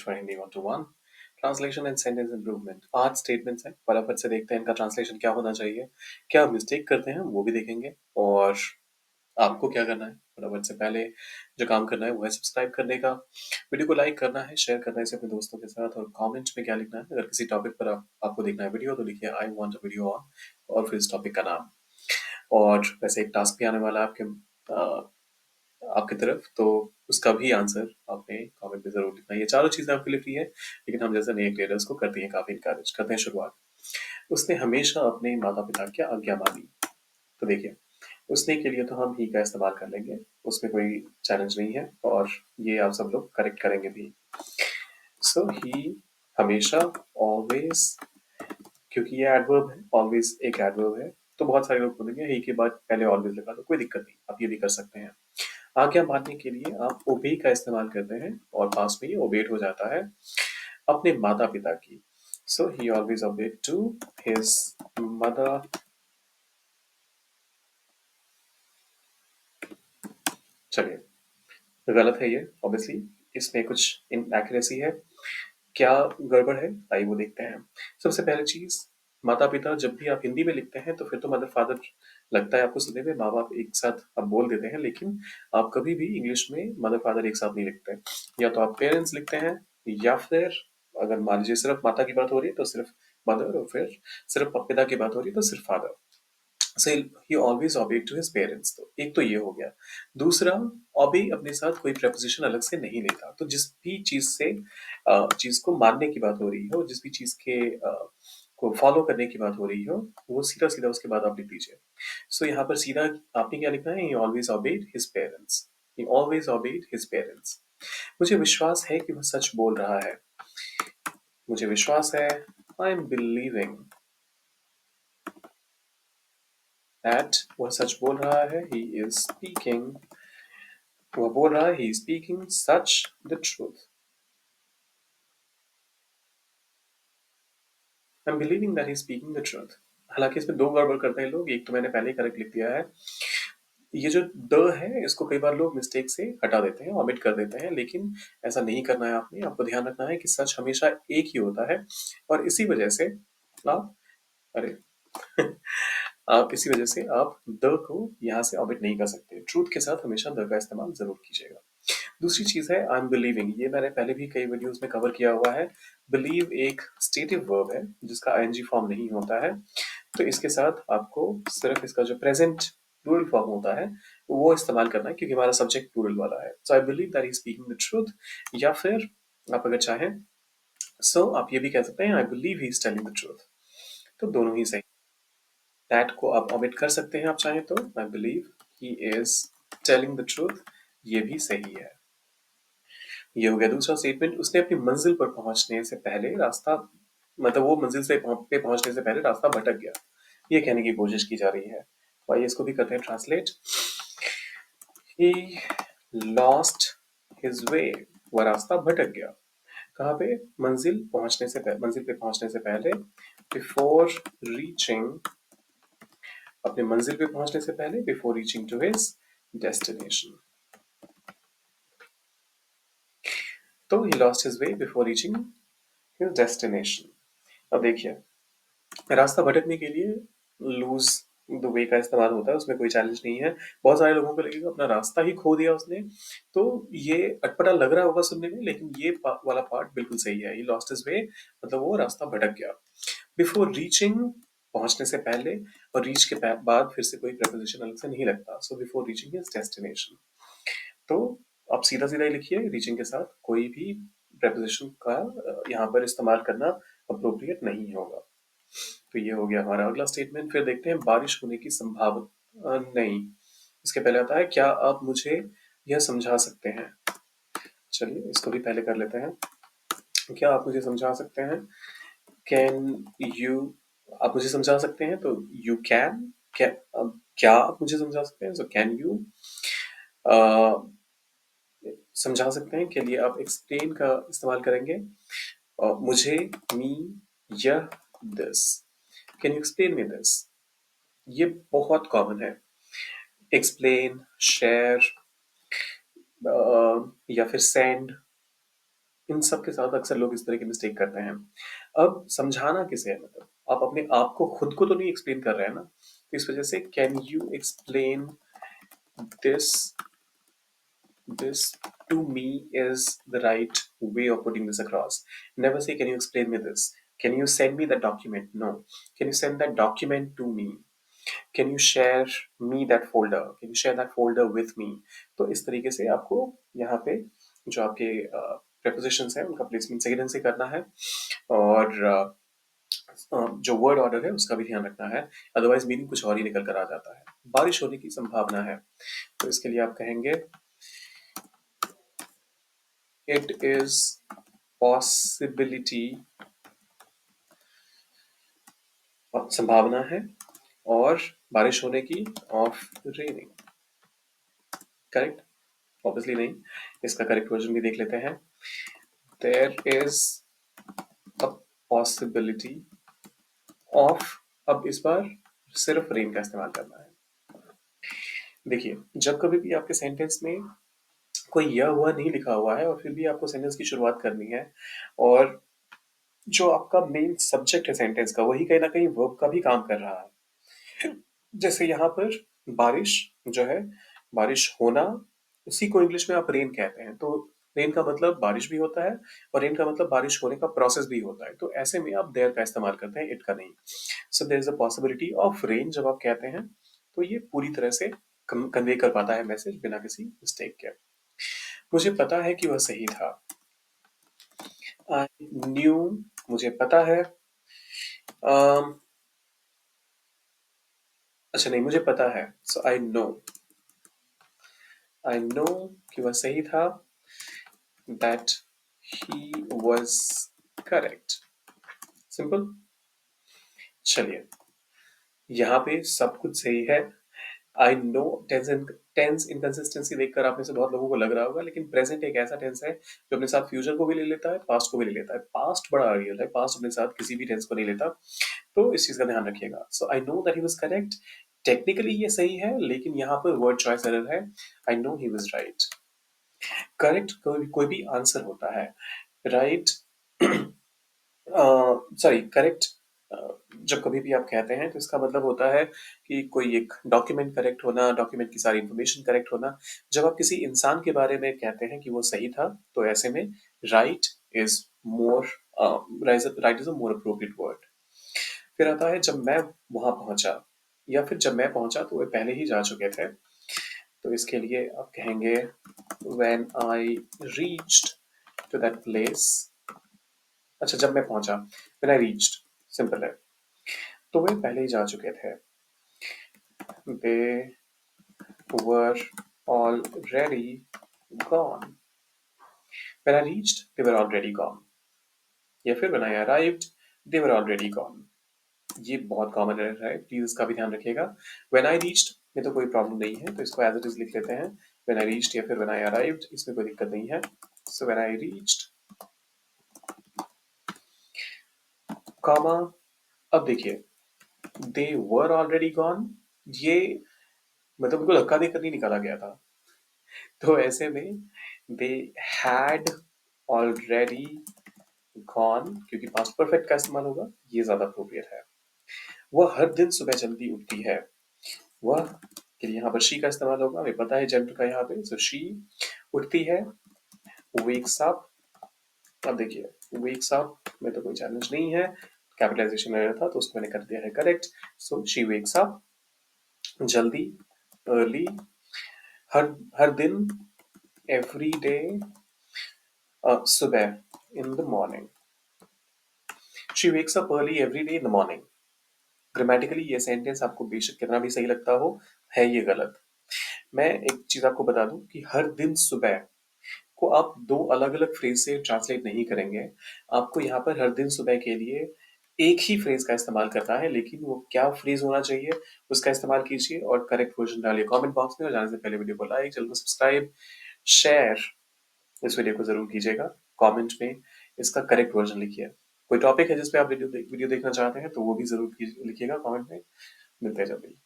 for Hindi 1-to-1 translation and sentence improvement. 5 statements हैं, फटाफट से देखते हैं इनका ट्रांसलेशन क्या होना चाहिए, क्या मिस्टेक करते हैं वो भी देखेंगे और आपको क्या करना है। फटाफट से पहले जो काम करना है वो है सब्सक्राइब करने का, वीडियो को लाइक करना है, शेयर करना है इसे अपने दोस्तों के साथ और कमेंट में क्या लिखना है। अगर किसी टॉपिक पर आपको देखना है वीडियो तो लिखिए I want a video on और फिर इस टॉपिक का नाम। और वैसे एक टास्क भी आने वाला है आपकी तरफ, तो उसका भी आंसर आपने कमेंट में जरूर लिखना है। ये चारों चीजें आपके लिए फ्री है, लेकिन हम जैसे नए ट्रेडर्स को करते हैं काफी इनकरेज करते हैं। शुरुआत, उसने हमेशा अपने माता पिता की आज्ञा मानी। तो देखिए, उसने के लिए तो हम ही का इस्तेमाल कर लेंगे, उसमें कोई चैलेंज नहीं है और ये आप सब लोग करेक्ट करेंगे भी। सो ही, हमेशा, ऑलवेज, क्योंकि ये एडवर्ब है, ऑलवेज एक एडवर्ब है, तो बहुत सारे लोग बोलेंगे ही के बाद पहले ऑलवेज लगा दो, कोई दिक्कत नहीं, आप ये भी कर सकते हैं। आज्ञा मानने के लिए आप ओबे का इस्तेमाल करते हैं और पास में ये ओबेड हो जाता है अपने माता पिता की। So he always obeyed to his mother. चलिए, गलत है ये ऑब्वियसली, इसमें कुछ इनएक्यूरेसी है। क्या गड़बड़ है आइए वो देखते हैं। सबसे पहली चीज, माता पिता जब भी आप हिंदी में लिखते हैं तो फिर तो मदर फादर लगता है आपको सुनने में, माँ बाप एक साथ आप बोल देते हैं, लेकिन आप कभी भी इंग्लिश में मदर फादर एक साथ नहीं लिखते। या तो आप पेरेंट्स लिखते हैं या फिर अगर मान लीजिए सिर्फ माता की बात हो रही है तो सिर्फ मदर और फिर सिर्फ पिता की बात हो रही है तो सिर्फ फादर। So he always obeyed to his parents. तो एक तो ये हो गया। दूसरा, ऑबे अपने साथ कोई प्रपोजिशन अलग से नहीं लेता, तो जिस भी चीज से चीज को मानने की बात हो रही हो, जिस भी चीज के को फॉलो करने की बात हो रही हो, वो सीधा सीधा उसके बाद आप लिख दीजिए। सो यहाँ पर सीधा आपने क्या लिखना है, he always obeyed his parents. He always obeyed his parents. मुझे विश्वास है कि वह सच बोल रहा है। मुझे विश्वास है, आई एम बिलीविंग दैट वह सच बोल रहा है, ही इज स्पीकिंग, वह बोल रहा है, ही is speaking such the truth. I am believing that he is speaking the truth. हालांकि इसमें दो गड़बड़ करते हैं लोग, एक तो मैंने पहले ही करेक्ट लिख दिया है। ये जो द है इसको कई बार लोग मिस्टेक से हटा देते हैं, ऑमिट कर देते हैं, लेकिन ऐसा नहीं करना है आपने। आपको ध्यान रखना है कि सच हमेशा एक ही होता है और इसी वजह से आप, अरे आप इसी वजह से आप द को यहाँ से ऑमिट नहीं कर सकते। ट्रूथ के साथ हमेशा द का इस्तेमाल जरूर कीजिएगा। दूसरी चीज है आई एम बिलीविंग, ये मैंने पहले भी कई वीडियोस में कवर किया हुआ है। बिलीव एक स्टेटिव वर्ब है जिसका आईएनजी फॉर्म नहीं होता है, तो इसके साथ आपको सिर्फ इसका जो प्रेजेंट प्लूरल फॉर्म होता है वो इस्तेमाल करना है, क्योंकि हमारा सब्जेक्ट प्लूरल वाला है। So I believe that he is speaking the truth, या फिर आप अगर चाहें सो आप ये भी कह सकते हैं I believe he is telling the truth. तो दोनों ही सही। दैट को आप ऑमिट कर सकते हैं आप चाहें तो, I believe he is telling the truth, ये भी सही है। ये हो गया दूसरा स्टेटमेंट। उसने अपनी मंजिल पर पहुंचने से पहले रास्ता, मतलब वो मंजिल पे पहुंचने से पहले रास्ता भटक गया, ये कहने की कोशिश की जा रही है। तो आइए इसको भी करते हैं ट्रांसलेट। ही लॉस्ट हिज वे, वह रास्ता भटक गया। कहाँ पे, मंजिल पे पहुंचने से पहले, बिफोर रीचिंग, अपने मंजिल पे पहुंचने से पहले, before reaching to his destination. तो he lost his way before reaching his destination. अब देखिए, रास्ता भटकने के लिए लूज द वे का इस्तेमाल होता है, उसमें कोई चैलेंज नहीं है। बहुत सारे लोगों को लगेगा अपना रास्ता ही खो दिया उसने, तो ये अटपटा लग रहा होगा सुनने में, लेकिन ये वाला पार्ट बिल्कुल सही है। ही लॉस्ट हिज वे मतलब वो रास्ता भटक गया। बिफोर रीचिंग, पहुंचने से पहले, और रीच के बाद फिर से कोई प्रपोजिशन अलग से नहीं लगता। So before reaching his destination. तो आप सीधा सीधा ही लिखिए, रीचिंग के साथ कोई भी प्रपोजिशन का यहाँ पर इस्तेमाल करना अप्रोप्रिएट नहीं होगा। तो ये हो गया हमारा अगला स्टेटमेंट। फिर देखते हैं बारिश होने की संभावना नहीं, इसके पहले आता है क्या आप मुझे यह समझा सकते हैं। चलिए इसको भी पहले कर लेते हैं। क्या आप मुझे समझा सकते हैं, कैन यू, आप मुझे समझा सकते हैं तो यू कैन, क्या आप मुझे समझा सकते हैं, सो कैन यू। समझा सकते हैं के लिए आप एक्सप्लेन का इस्तेमाल करेंगे। मुझे, मी, यह, this, can you explain me this, ये बहुत कॉमन है। एक्सप्लेन, शेयर या फिर सेंड, इन सब के साथ अक्सर लोग इस तरह की मिस्टेक करते हैं। अब समझाना किसे है, मतलब आप अपने आप को खुद को तो नहीं एक्सप्लेन कर रहे हैं ना, तो इस वजह से can you explain this this to me is the right way of putting this across. Never say, can you explain me this? Can you send me the document? No. Can you send that document to me? Can you share me that folder? Can you share that folder with me? तो इस तरीके से आपको यहाँ पे जो आपके prepositions हैं उनका प्लेसमेंट सही ढंग से करना है, और जो वर्ड ऑर्डर है उसका भी ध्यान रखना है, अदरवाइज मीनिंग कुछ और ही निकल कर आ जाता है। बारिश होने की संभावना है, तो इसके लिए आप कहेंगे it is possibility, संभावना है, और बारिश होने की, ऑफ रेनिंग। करेक्ट? ऑब्वियसली नहीं, इसका करेक्ट वर्जन भी देख लेते हैं। There is a possibility of, अब इस बार सिर्फ रेन का इस्तेमाल करना है। देखिए, जब कभी भी आपके सेंटेंस में कोई यह हुआ नहीं लिखा हुआ है और फिर भी आपको सेंटेंस की शुरुआत करनी है, और जो आपका मेन सब्जेक्ट है सेंटेंस का वही कहीं ना कहीं वर्ब का भी काम कर रहा है। जैसे यहाँ पर बारिश जो है, बारिश होना, उसी को इंग्लिश में आप रेन कहते हैं, तो रेन का मतलब बारिश भी होता है और रेन का मतलब बारिश होने का प्रोसेस भी होता है, तो ऐसे में आप देयर का इस्तेमाल करते हैं, इट का नहीं। So there is a possibility of rain जब आप कहते हैं, तो ये पूरी तरह से कन्वे कर पाता है मैसेज बिना किसी मिस्टेक के। मुझे पता है कि वह सही था। आई न्यू, मुझे पता है। अच्छा नहीं, मुझे पता है, so I no, I know कि वह सही था, that he was correct. Simple. चलिए, यहाँ पे सब कुछ सही है। आई नो, टेंस इनकंसिस्टेंसी देखकर आप में से बहुत लोगों को लग रहा होगा, लेकिन प्रेजेंट एक ऐसा टेंस है जो अपने साथ फ्यूचर को भी ले लेता है, पास्ट को भी ले लेता है। पास्ट बड़ा रियल है, पास्ट अपने साथ किसी भी टेंस को नहीं लेता, तो इस चीज का ध्यान रखिएगा। So I know that he was correct, technically ये सही है, लेकिन यहाँ पर वर्ड चॉइस एरर है। I know he was right. Correct कोई भी आंसर होता है, राइट, सॉरी करेक्ट, जब कभी भी आप कहते हैं तो इसका मतलब होता है कि कोई एक डॉक्यूमेंट करेक्ट होना, डॉक्यूमेंट की सारी इंफॉर्मेशन करेक्ट होना। जब आप किसी इंसान के बारे में कहते हैं कि वो सही था, तो ऐसे में right is more, right is a more appropriate word. फिर आता है जब मैं वहां पहुंचा, या फिर जब मैं पहुंचा तो वे पहले ही जा चुके थे, तो इसके लिए आप कहेंगे when I reached to that place। अच्छा, जब मैं पहुंचा, when I reached, सिंपल है, तो वे पहले ही जा चुके थे। they were already gone। when I reached they were already gone, या फिर when I arrived they were already gone। ये बहुत कॉमन एरर है, प्लीज इसका भी ध्यान रखिएगा। when I reached में तो कोई प्रॉब्लम नहीं है, तो इसको एज इट इज लिख लेते हैं, when I reached या फिर when I arrived, इसमें कोई दिक्कत नहीं है। so when I reached, comma, अब देखिए they were already gone, ये मतलब उनको धक्का देकर नहीं निकाला गया था, तो ऐसे में they had already gone, क्योंकि पास्ट परफेक्ट का इस्तेमाल होगा, ये ज्यादा अप्रोप्रिएट है। वह हर दिन सुबह जल्दी उठती है, वह के लिए यहाँ पर शी का इस्तेमाल होगा, हमें पता है जेंडर का यहाँ पे, सो शी उठती है, wakes up। अब देखिए wakes up में तो कोई चैलेंज नहीं है, कैपिटलाइजेशन एरर था तो उसको मैंने कर दिया है correct. So she wakes up, जल्दी, अर्ली, हर हर दिन, एवरी डे, सुबह, in the morning. She wakes up early every day in the morning. Grammatically ये सेंटेंस आपको बेशक कितना भी सही लगता हो, है ये गलत। मैं एक चीज आपको बता दूं कि हर दिन सुबह को आप दो अलग अलग फ्रेज से ट्रांसलेट नहीं करेंगे। आपको यहाँ पर हर दिन सुबह के लिए एक ही फ्रेज का इस्तेमाल करना है, लेकिन वो क्या फ्रेज होना चाहिए उसका इस्तेमाल कीजिए और करेक्ट वर्जन डालिए कमेंट बॉक्स में। और जाने से पहले वीडियो को लाइक, चैनल को सब्सक्राइब, शेयर इस वीडियो को जरूर कीजिएगा। कमेंट में इसका करेक्ट वर्जन लिखिए। कोई टॉपिक है जिस पे आप वीडियो देखना चाहते हैं तो वो भी जरूर लिखिएगा कमेंट में। मिलते हैं जल्दी।